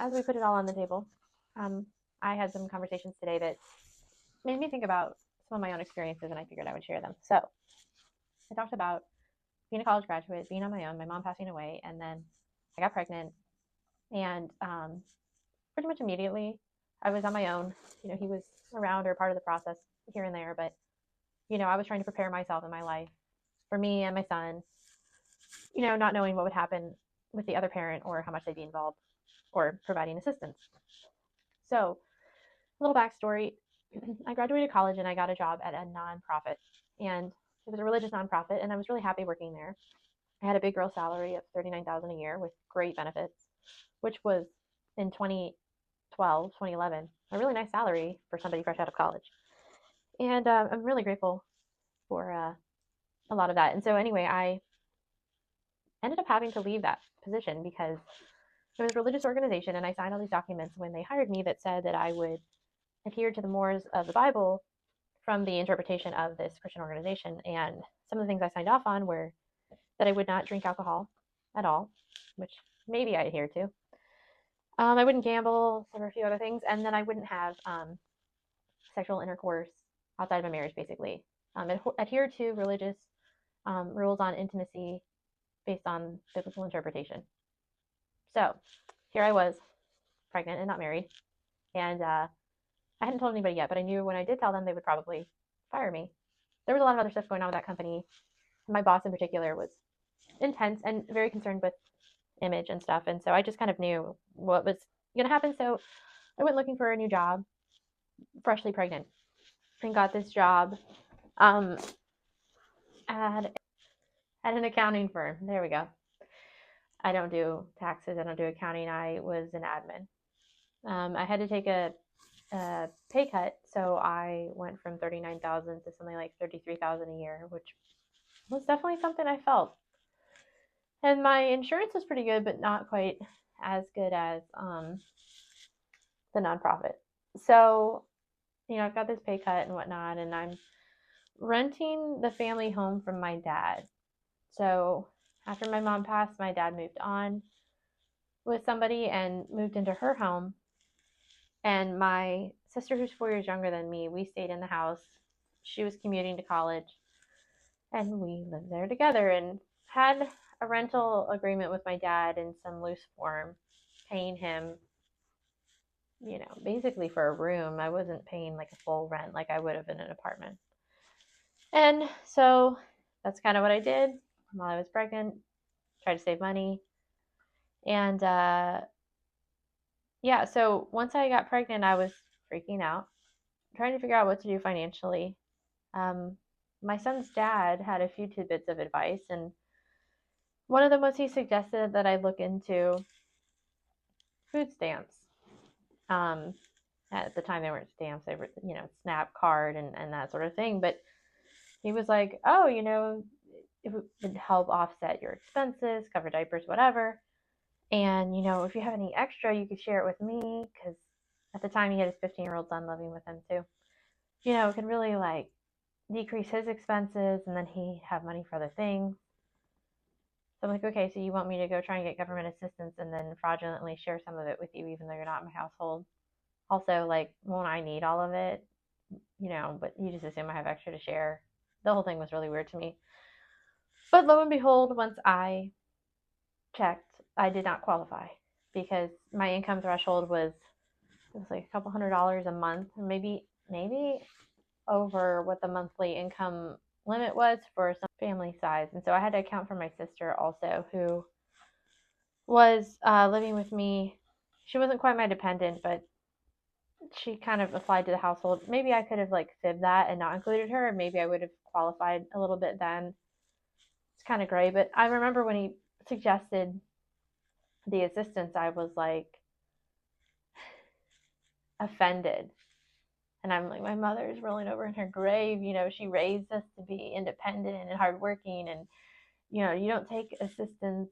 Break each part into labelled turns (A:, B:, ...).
A: as we put it all on the table, um, I had some conversations today that made me think about some of my own experiences, and I figured I would share them. So I talked about being a college graduate, being on my own, my mom passing away, and then I got pregnant, and pretty much immediately I was on my own. He was around or part of the process here and there, but I was trying to prepare myself in my life for me and my son, not knowing what would happen with the other parent or how much they'd be involved or providing assistance. So, a little backstory. I graduated college and I got a job at a nonprofit, and it was a religious nonprofit, and I was really happy working there. I had a big girl salary of $39,000 a year with great benefits, which was in 2012, 2011, a really nice salary for somebody fresh out of college. And I'm really grateful for a lot of that. And so, anyway, I ended up having to leave that position because it was a religious organization, and I signed all these documents when they hired me that said that I would adhere to the mores of the Bible from the interpretation of this Christian organization. And some of the things I signed off on were that I would not drink alcohol at all, which maybe I adhere to. I wouldn't gamble, there were a few other things, and then I wouldn't have sexual intercourse outside of a marriage, basically. Adhere to religious rules on intimacy based on biblical interpretation. So here I was, pregnant and not married, and I hadn't told anybody yet, but I knew when I did tell them, they would probably fire me. There was a lot of other stuff going on with that company. My boss in particular was intense and very concerned with image and stuff, and so I just kind of knew what was going to happen. So I went looking for a new job, freshly pregnant, and got this job at an accounting firm. There we go. I don't do taxes. I don't do accounting. I was an admin. I had to take a pay cut, so I went from 39,000 to something like 33,000 a year, which was definitely something I felt. And my insurance was pretty good, but not quite as good as the nonprofit. So, I've got this pay cut and whatnot, and I'm renting the family home from my dad. So after my mom passed, my dad moved on with somebody and moved into her home. And my sister, who's 4 years younger than me, we stayed in the house. She was commuting to college, and we lived there together and had a rental agreement with my dad in some loose form, paying him, basically for a room. I wasn't paying like a full rent like I would have in an apartment. And so that's kind of what I did while I was pregnant, tried to save money. And yeah, so once I got pregnant, I was freaking out, trying to figure out what to do financially. My son's dad had a few tidbits of advice, and one of them was he suggested that I look into food stamps. At the time, they weren't stamps; they were, SNAP card and that sort of thing. But he was like, "Oh, it would help offset your expenses, cover diapers, whatever. And if you have any extra, you could share it with me, because at the time he had his 15-year-old son living with him too. It could really like decrease his expenses, and then he have money for other things." So I'm like, okay, so you want me to go try and get government assistance and then fraudulently share some of it with you, even though you're not in my household? Also, like, won't I need all of it? But you just assume I have extra to share. The whole thing was really weird to me. But lo and behold, once I checked, I did not qualify because my income threshold was like a couple $100s a month, maybe over what the monthly income limit was for some family size. And so I had to account for my sister also, who was living with me. She wasn't quite my dependent, but she kind of applied to the household. Maybe I could have like fibbed that and not included her, and maybe I would have qualified a little bit then. It's kind of gray, but I remember when he suggested the assistance, I was like offended. And I'm like, my mother is rolling over in her grave. She raised us to be independent and hardworking. And, you don't take assistance.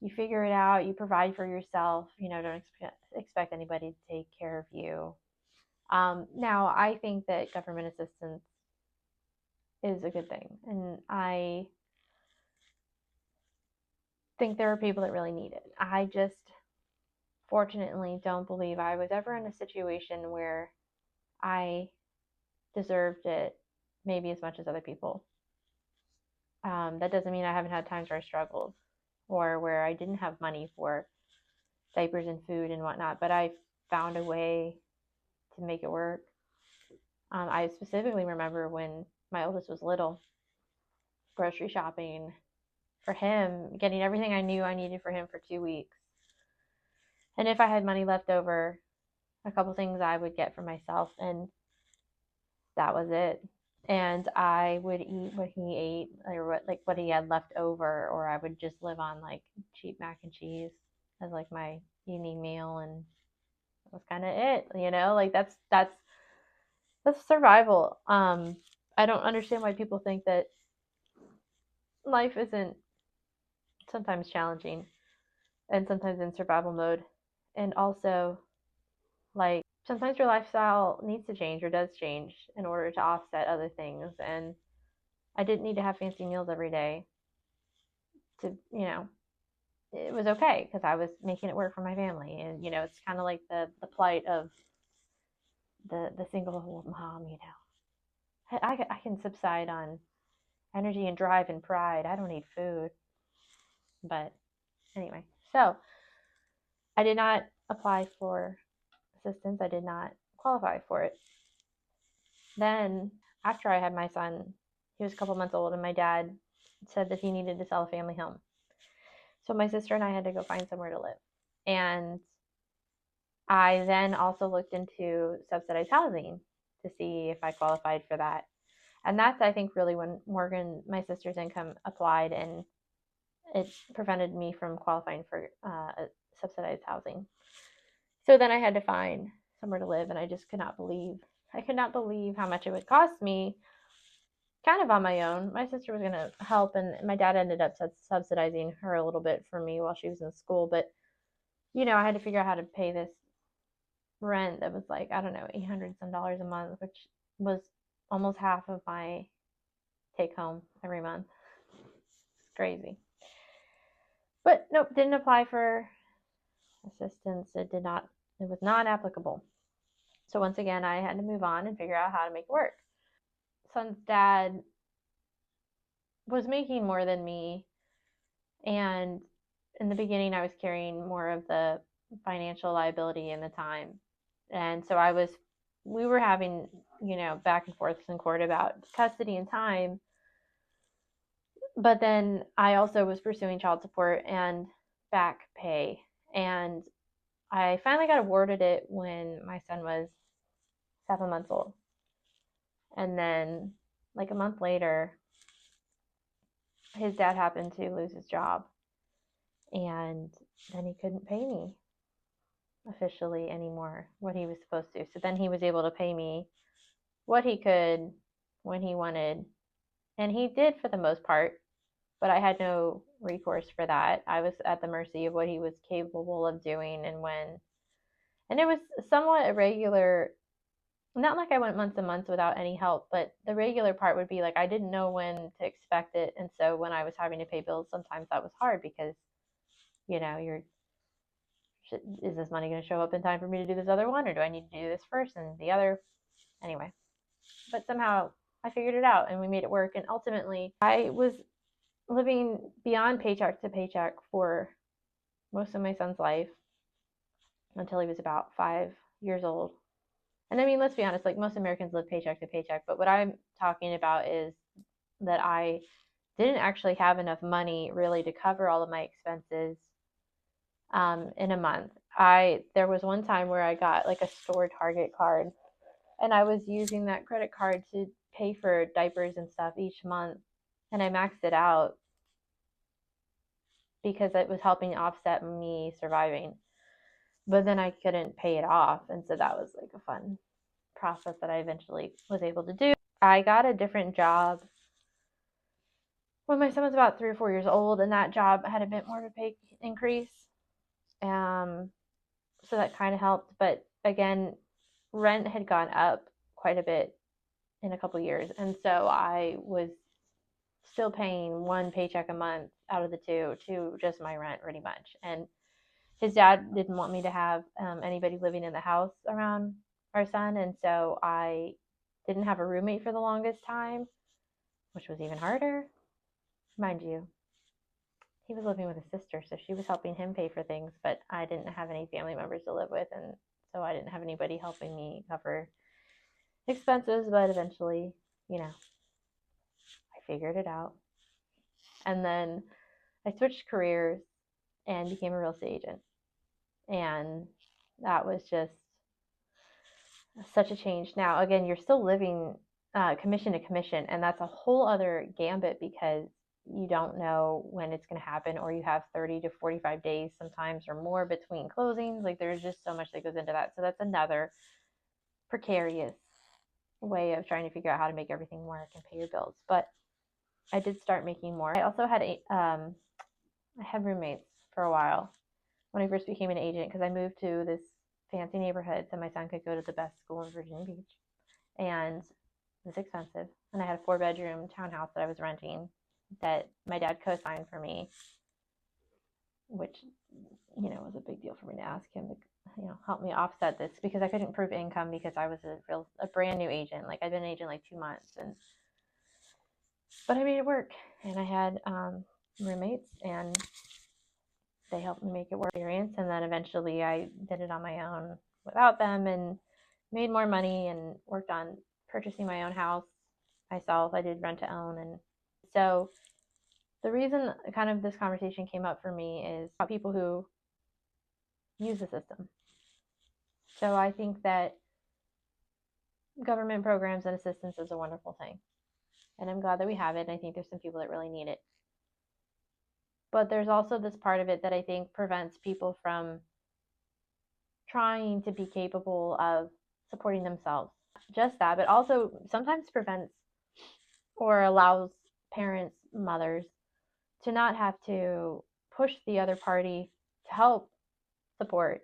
A: You figure it out. You provide for yourself. Don't expect anybody to take care of you. Now, I think that government assistance is a good thing. And I think there are people that really need it. I just fortunately don't believe I was ever in a situation where I deserved it maybe as much as other people. That doesn't mean I haven't had times where I struggled or where I didn't have money for diapers and food and whatnot, but I found a way to make it work. I specifically remember when my oldest was little, grocery shopping for him, getting everything I knew I needed for him for 2 weeks. And if I had money left over, a couple things I would get for myself, and that was it. And I would eat what he ate or what he had left over, or I would just live on like cheap mac and cheese as like my evening meal, and that was kind of it, like that's survival. I don't understand why people think that life isn't sometimes challenging and sometimes in survival mode. And also, like, sometimes your lifestyle needs to change or does change in order to offset other things. And I didn't need to have fancy meals every day to, it was okay because I was making it work for my family. And, it's kind of like the plight of the single mom, I can subside on energy and drive and pride. I don't need food. But anyway, so I did not apply for assistance. I did not qualify for it. Then, after I had my son, he was a couple months old, and my dad said that he needed to sell a family home. So my sister and I had to go find somewhere to live. And I then also looked into subsidized housing to see if I qualified for that. And that's, I think, really when Morgan, my sister's income applied, and it prevented me from qualifying for subsidized housing. So then I had to find somewhere to live, and I just could not believe how much it would cost me kind of on my own. My sister was going to help, and my dad ended up subsidizing her a little bit for me while she was in school. But, I had to figure out how to pay this rent that was like, I don't know, $800 some a month, which was almost half of my take home every month. It's crazy. But nope, didn't apply for assistance. It was not applicable. So once again, I had to move on and figure out how to make it work. Son's dad was making more than me, and in the beginning I was carrying more of the financial liability and the time. And so we were having, back and forth in court about custody and time. But then I also was pursuing child support and back pay. And I finally got awarded it when my son was 7 months old. And then, like a month later, his dad happened to lose his job. And then he couldn't pay me officially anymore what he was supposed to. So then he was able to pay me what he could when he wanted. And he did for the most part, but I had no recourse for that. I was at the mercy of what he was capable of doing and when. And it was somewhat irregular. Not like I went months and months without any help, but the regular part would be like I didn't know when to expect it. And so when I was having to pay bills, sometimes that was hard because, is this money going to show up in time for me to do this other one, or do I need to do this first and the other? Anyway, but somehow I figured it out and we made it work. And ultimately, I was living beyond paycheck to paycheck for most of my son's life until he was about 5 years old. And I mean, let's be honest, like most Americans live paycheck to paycheck, but what I'm talking about is that I didn't actually have enough money really to cover all of my expenses in a month. There was one time where I got like a store Target card, and I was using that credit card to pay for diapers and stuff each month, and I maxed it out because it was helping offset me surviving. But then I couldn't pay it off, and so that was like a fun process that I eventually was able to do. I got a different job when my son was about 3 or 4 years old, and that job had a bit more of a pay increase. So that kind of helped. But again, rent had gone up quite a bit in a couple years, and so I was still paying one paycheck a month out of the two to just my rent pretty much. And his dad didn't want me to have anybody living in the house around our son, and so I didn't have a roommate for the longest time, which was even harder. Mind you, he was living with his sister, so she was helping him pay for things, but I didn't have any family members to live with, and so I didn't have anybody helping me cover expenses. But eventually, I figured it out. And then I switched careers and became a real estate agent. And that was just such a change. Now, again, you're still living commission to commission, and that's a whole other gambit because you don't know when it's going to happen, or you have 30 to 45 days sometimes or more between closings. Like there's just so much that goes into that. So that's another precarious way of trying to figure out how to make everything work and pay your bills. But I did start making more. I also had I had roommates for a while when I first became an agent because I moved to this fancy neighborhood so my son could go to the best school in Virginia Beach, and it was expensive. And I had a 4-bedroom townhouse that I was renting that my dad co-signed for me, which was a big deal for me to ask him to help me offset this because I couldn't prove income because I was a brand new agent. Like I'd been an agent like 2 months, but I made it work, and I had roommates, and they helped me make it work. And then eventually I did it on my own without them and made more money and worked on purchasing my own house myself. I did rent to own. And so the reason kind of this conversation came up for me is about people who use the system. So I think that government programs and assistance is a wonderful thing. And I'm glad that we have it. And I think there's some people that really need it. But there's also this part of it that I think prevents people from trying to be capable of supporting themselves. Just that, but also sometimes prevents or allows parents, mothers, to not have to push the other party to help support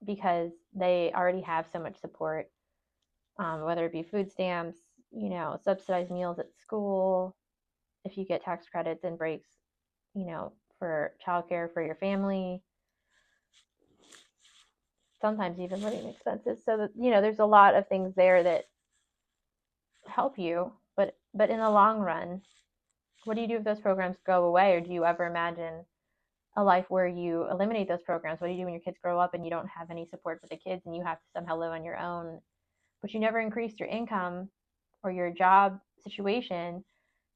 A: because they already have so much support, whether it be food stamps, subsidized meals at school, if you get tax credits and breaks, for childcare for your family, sometimes even living expenses. So that, there's a lot of things there that help you, but in the long run, what do you do if those programs go away? Or do you ever imagine a life where you eliminate those programs? What do you do when your kids grow up and you don't have any support for the kids and you have to somehow live on your own, but you never increased your income or your job situation?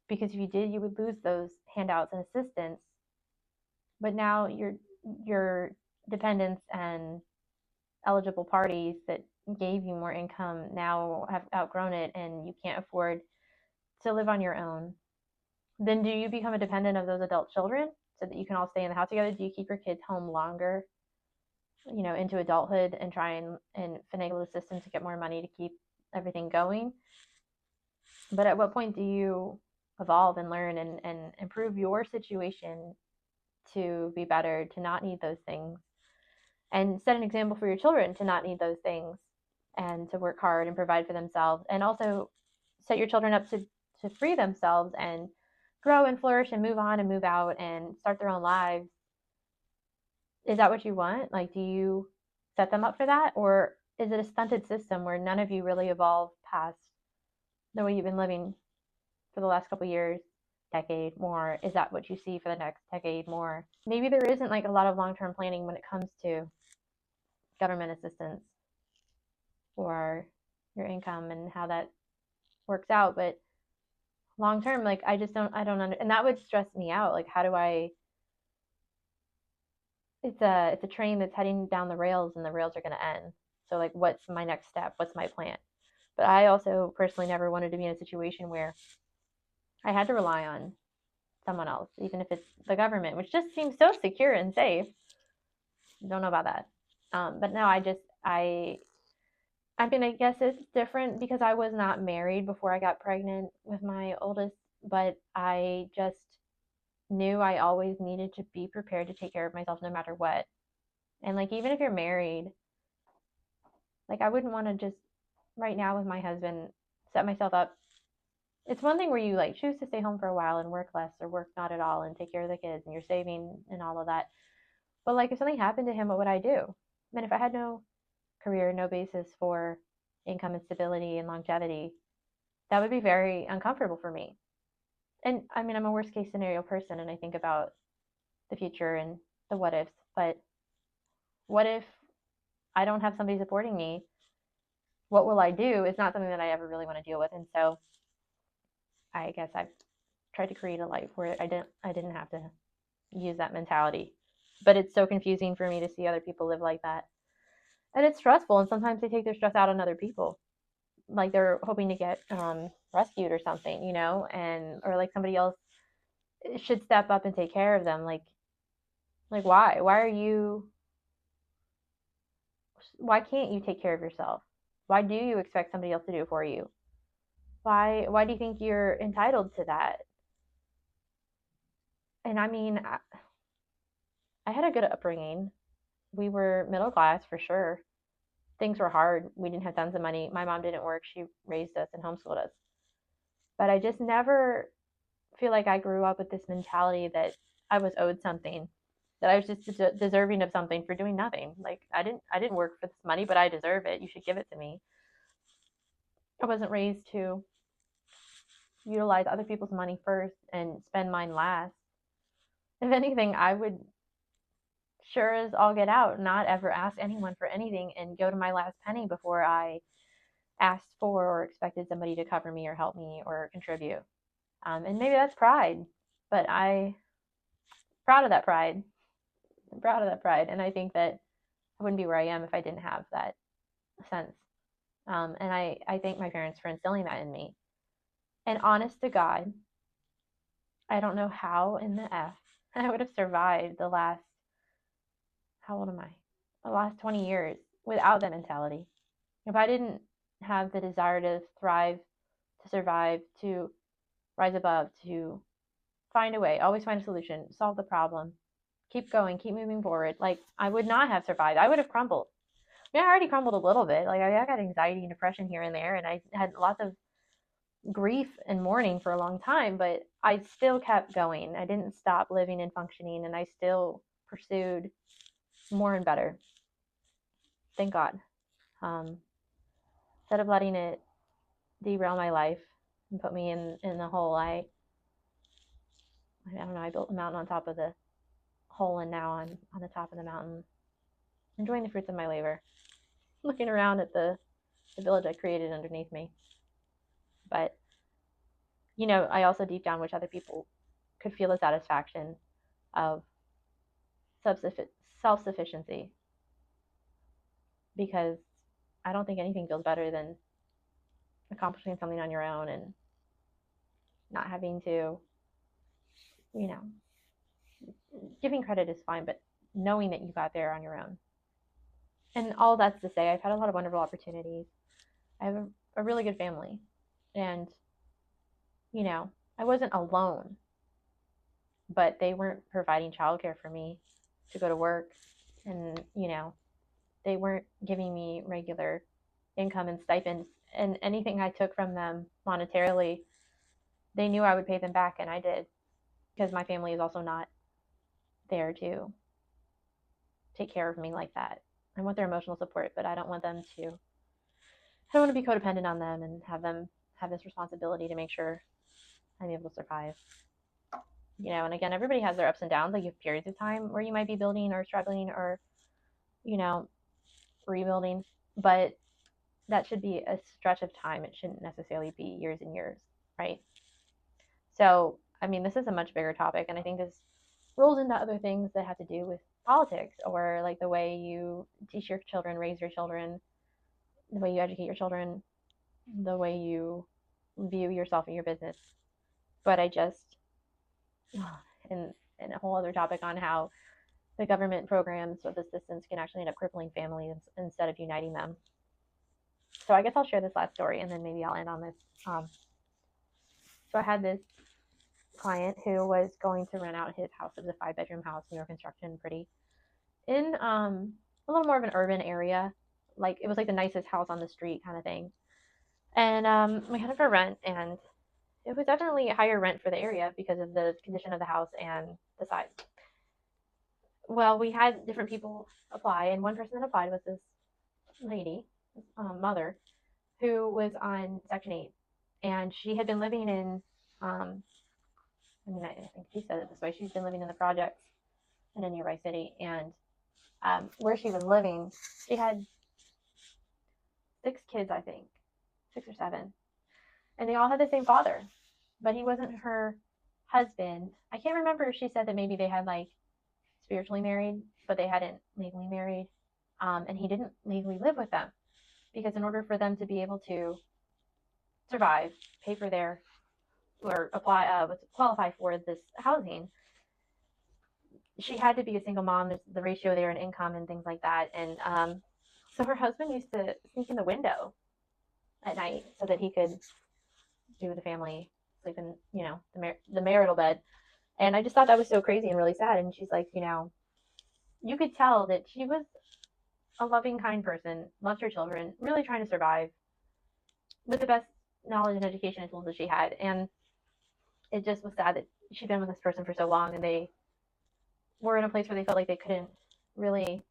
A: Because if you did, you would lose those handouts and assistance. But now your dependents and eligible parties that gave you more income now have outgrown it and you can't afford to live on your own. Then do you become a dependent of those adult children so that you can all stay in the house together? Do you keep your kids home longer, into adulthood and try and finagle the system to get more money to keep everything going? But at what point do you evolve and learn and improve your situation to be better, to not need those things, and set an example for your children to not need those things and to work hard and provide for themselves, and also set your children up to free themselves and grow and flourish and move on and move out and start their own lives? Is that what you want? Like, do you set them up for that? Or is it a stunted system where none of you really evolve past the way you've been living for the last couple years, decade more? Is that what you see for the next decade more? Maybe there isn't like a lot of long-term planning when it comes to government assistance or your income and how that works out. But long term, like I don't and that would stress me out. Like, how do I, it's a train that's heading down the rails and the rails are going to end. So like, what's my next step? What's my plan? But I also personally never wanted to be in a situation where I had to rely on someone else, even if it's the government, which just seems so secure and safe. Don't know about that. But no, I mean, I guess it's different because I was not married before I got pregnant with my oldest, but I just knew I always needed to be prepared to take care of myself no matter what. And like, even if you're married, like I wouldn't want to just right now with my husband set myself up. It's one thing where you like choose to stay home for a while and work less or work not at all and take care of the kids and you're saving and all of that. But like if something happened to him, what would I do? I mean, if I had no career, no basis for income and stability and longevity, that would be very uncomfortable for me. And I mean, I'm a worst case scenario person and I think about the future and the what ifs, but what if I don't have somebody supporting me? What will I do? Is not something that I ever really want to deal with. And so I guess I've tried to create a life where I didn't have to use that mentality. But it's so confusing for me to see other people live like that. And it's stressful and sometimes they take their stress out on other people. Like they're hoping to get rescued or something, and or like somebody else should step up and take care of them. Like why? Why can't you take care of yourself? Why do you expect somebody else to do it for you? Why do you think you're entitled to that? And I mean, I had a good upbringing. We were middle class for sure. Things were hard. We didn't have tons of money. My mom didn't work. She raised us and homeschooled us. But I just never feel like I grew up with this mentality that I was owed something, that I was just deserving of something for doing nothing. Like I didn't work for this money, but I deserve it. You should give it to me. I wasn't raised to utilize other people's money first and spend mine last. If anything, I would sure as all get out not ever ask anyone for anything and go to my last penny before I asked for or expected somebody to cover me or help me or contribute. And maybe that's pride, but proud of that pride. I'm proud of that pride, and I think that I wouldn't be where I am if I didn't have that sense. And I thank my parents for instilling that in me. And honest to God, I don't know how in the F I would have survived how old am I? The last 20 years without that mentality. If I didn't have the desire to thrive, to survive, to rise above, to find a way, always find a solution, solve the problem, keep going, keep moving forward, like I would not have survived. I would have crumbled. I mean, I already crumbled a little bit. Like I got anxiety and depression here and there, and I had lots of grief and mourning for a long time, but I still kept going. I didn't stop living and functioning, and I still pursued more and better. Thank God. Um, Instead of letting it derail my life and put me in the hole, I don't know. I built a mountain on top of the hole, and now I'm on the top of the mountain, enjoying the fruits of my labor, looking around at the village I created underneath me. But I also deep down wish other people could feel the satisfaction of self sufficiency, because I don't think anything feels better than accomplishing something on your own and not having to, you know, giving credit is fine, but knowing that you got there on your own. And all that's to say, I've had a lot of wonderful opportunities. I have a really good family. And, I wasn't alone, but they weren't providing childcare for me to go to work. And, they weren't giving me regular income and stipends. And anything I took from them monetarily, they knew I would pay them back, and I did, because my family is also not there to take care of me like that. I want their emotional support, but I don't want them to. I don't want to be codependent on them and have them have this responsibility to make sure I'm able to survive. And again, everybody has their ups and downs. Like you have periods of time where you might be building or struggling or, you know, rebuilding, but that should be a stretch of time. It shouldn't necessarily be years and years, right? So, I mean, this is a much bigger topic, and I think this rolls into other things that have to do with politics or like the way you teach your children, raise your children, the way you educate your children, the way you view yourself and your business. But I just, and a whole other topic on how the government programs of assistance can actually end up crippling families instead of uniting them. So I guess I'll share this last story and then maybe I'll end on this. So I had this client who was going to rent out his house. It was a 5-bedroom house, newer construction, pretty, in a little more of an urban area. Like it was like the nicest house on the street kind of thing. And we had it for rent, and it was definitely a higher rent for the area because of the condition of the house and the size. well, we had different people apply, and one person that applied was this lady, mother, who was on Section 8. And she had been living in, I think she said it this way, she's been living in the projects in a nearby city. And where she was living, she had 6 kids, I think, 6 or 7. And they all had the same father, but he wasn't her husband. I can't remember if she said that maybe they had like spiritually married, but they hadn't legally married. And he didn't legally live with them because in order for them to be able to survive, pay for their or apply, qualify for this housing, she had to be a single mom. There's the ratio there in income and things like that. And so her husband used to sneak in the window at night so that he could do the family, sleep in, the marital bed. And I just thought that was so crazy and really sad. And she's like, you could tell that she was a loving, kind person, loved her children, really trying to survive with the best knowledge and education and tools that she had. And it just was sad that she'd been with this person for so long and they were in a place where they felt like they couldn't really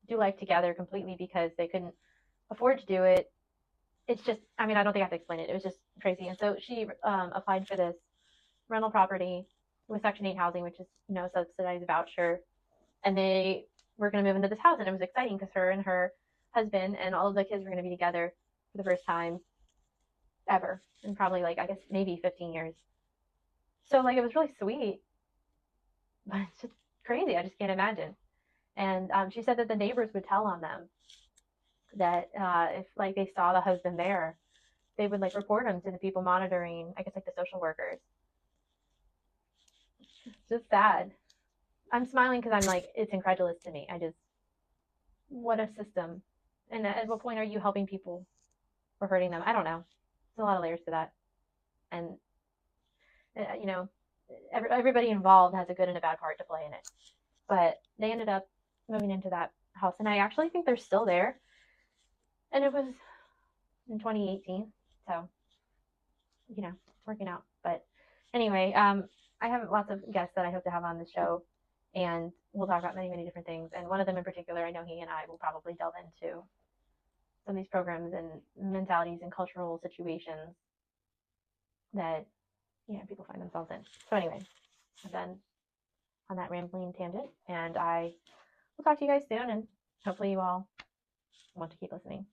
A: do life together completely because they couldn't afford to do it. It's just, I mean, I don't think I have to explain it. It was just crazy. And so she applied for this rental property with Section 8 housing, which is, a subsidized voucher. And they were going to move into this house. And it was exciting because her and her husband and all of the kids were going to be together for the first time ever. And probably like, I guess maybe 15 years. So like, it was really sweet, but it's just crazy. I just can't imagine. And she said that the neighbors would tell on them that if like they saw the husband there, they would like report him to the people monitoring, I guess like the social workers. It's just sad. I'm smiling because I'm like, it's incredulous to me. What a system. And at what point are you helping people or hurting them? I don't know. There's a lot of layers to that. And, everybody involved has a good and a bad part to play in it. But they ended up moving into that house. And I actually think they're still there. And it was in 2018. So, working out. But anyway, I have lots of guests that I hope to have on the show. And we'll talk about many, many different things. And one of them in particular, I know he and I will probably delve into some of these programs and mentalities and cultural situations that, people find themselves in. So anyway, I'm done on that rambling tangent. And I will talk to you guys soon. And hopefully you all want to keep listening.